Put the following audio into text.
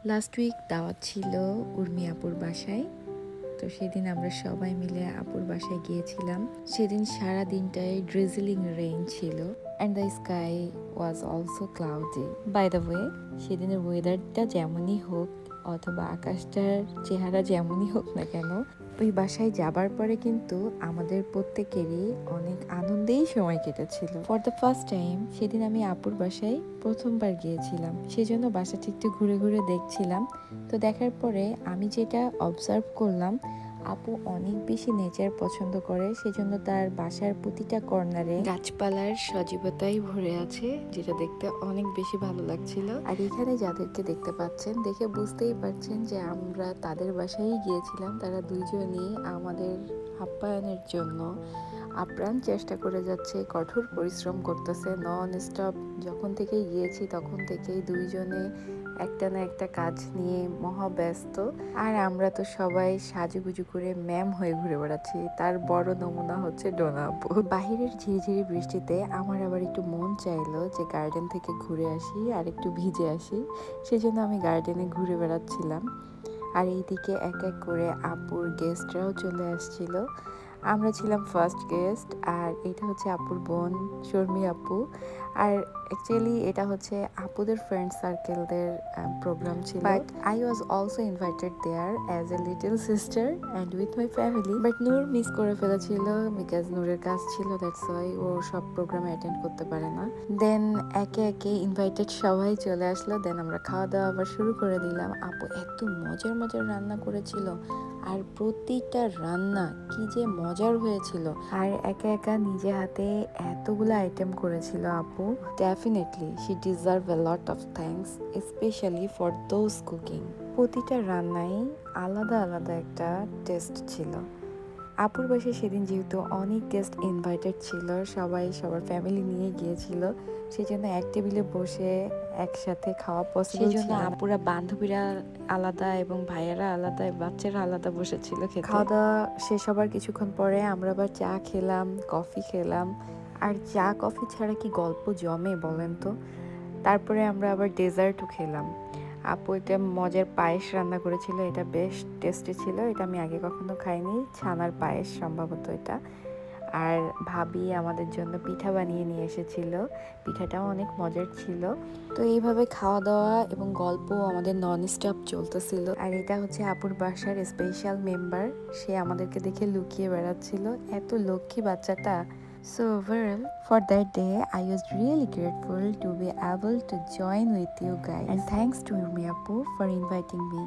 Last week দাওয়াত ছিল উর্মি আপুর বাসায়। তো সেদিন আমরা সবাই মিলে আপুর বাসায় গিয়েছিলাম। সেদিন সারা দিনটাই ড্রিজলিং রেইন ছিল and the sky was also cloudy. By the way, সেদিনের ওয়েদারটা যেমনই হোক অথবা আকাশটার চেহারা যেমনই হোক না কেন, ওই বাসায় যাবার পরে কিন্তু আমাদের প্রত্যেকেরই অনেক আনন্দেই সময় কেটেছিল। ফর দ্য ফার্স্ট টাইম সেদিন আমি আপুর বাসায় প্রথমবার গিয়েছিলাম, সেজন্য বাসাটা একটু ঘুরে ঘুরে দেখছিলাম। তো দেখার পরে আমি যেটা অবজার্ভ করলাম, আপু অনেক বেশি নেচার পছন্দ করে, সেজন্য তার বাসার প্রতিটা কর্নারে গাছপালার সজীবতাই ভরে আছে, যেটা দেখতে অনেক বেশি ভালো লাগছিল। আর এখানে যাদেরকে দেখতে পাচ্ছেন, দেখে বুঝতেই পারছেন যে আমরা তাদের বাসায় গিয়েছিলাম। তারা দুইজনই আমাদের আপ্যায়নের জন্য আপ্রাণ চেষ্টা করে যাচ্ছে, কঠোর পরিশ্রম করতেছে নন স্টপ। যখন থেকেই গিয়েছি তখন থেকেই দুইজনে একটা না একটা কাজ নিয়ে মহাব্যস্ত। আর আমরা তো সবাই সাজুগুজু করে ম্যাম হয়ে ঘুরে বেড়াচ্ছি। তার বড় নমুনা হচ্ছে ডোনা আপু। বাহিরের ঝিরিঝিরি বৃষ্টিতে আমার আবার একটু মন চাইলো যে গার্ডেন থেকে ঘুরে আসি আর একটু ভিজে আসি, সেজন্য আমি গার্ডেনে ঘুরে বেড়াচ্ছিলাম। আর এইদিকে এক এক করে আপুর গেস্টরাও চলে আসছিল। আমরা ছিলাম ফার্স্ট গেস্ট, আর এটা হচ্ছে আপুর বোন শর্মি আপু। আর অ্যাকচুয়ালি এটা হচ্ছে আপুদের ফ্রেন্ড সার্কেলদের প্রোগ্রাম ছিল, but I was also invited there as a little sister and with my family. But Noor miss করে ফেলেছিল, বিকজ নূরের কাজ ছিল, দ্যাটস ওয়াই ও সব প্রোগ্রামে অ্যাটেন্ড করতে পারে না। দেন একে একে ইনভাইটেড সবাই চলে আসলো। দেন আমরা খাওয়া দাওয়া আবার শুরু করে দিলাম। আপু এত মজার মজার রান্না করেছিল, আর প্রতিটা রান্না কি যে মজার হয়েছিল। আর একা একা নিজে হাতে এতগুলো আইটেম করেছিল আপু। Definitely she deserve A lot of thanks, specially for those cooking. প্রতিটা রান্নাই আলাদা আলাদা একটা টেস্ট ছিল। আপুর বাসায় সেদিন যেহেতু অনেক গেস্ট ইনভাইটেড ছিল, সবাই সবার ফ্যামিলি নিয়ে গিয়েছিল, সেই জন্য এক টেবিলে বসে একসাথে খাওয়া পসিবল ছিল। আপুরা বান্ধবীরা আলাদা এবং ভাইয়েরা আলাদা, বাচ্চারা আলাদা বসেছিল খেতে। খাওয়া দাওয়া শেষ হবার কিছুক্ষণ পরে আমরা আবার চা খেলাম, কফি খেলাম। আর চা কফি ছাড়া কি গল্প জমে বলেন তো। তারপরে আমরা আবার ডেজার্টও খেলাম। আপু এটা মজার পায়েস রান্না করেছিল, এটা বেশ টেস্টি ছিল। এটা আমি আগে কখনো খাইনি, ছানার পায়েস সম্ভবত এটা। আর ভাবি আমাদের জন্য পিঠা বানিয়ে নিয়ে এসেছিল, পিঠাটাও অনেক মজার ছিল। তো এইভাবে খাওয়া দাওয়া এবং গল্প আমাদের নন স্টপ চলতেছিল। আর এটা হচ্ছে আপুর বাসার স্পেশাল মেম্বার, সে আমাদেরকে দেখে লুকিয়ে বেড়াচ্ছিল, এত লক্ষ্মী বাচ্চাটা। So overall, for that day, I was really grateful to be able to join with you guys. And thanks to Urmi Appu for inviting me.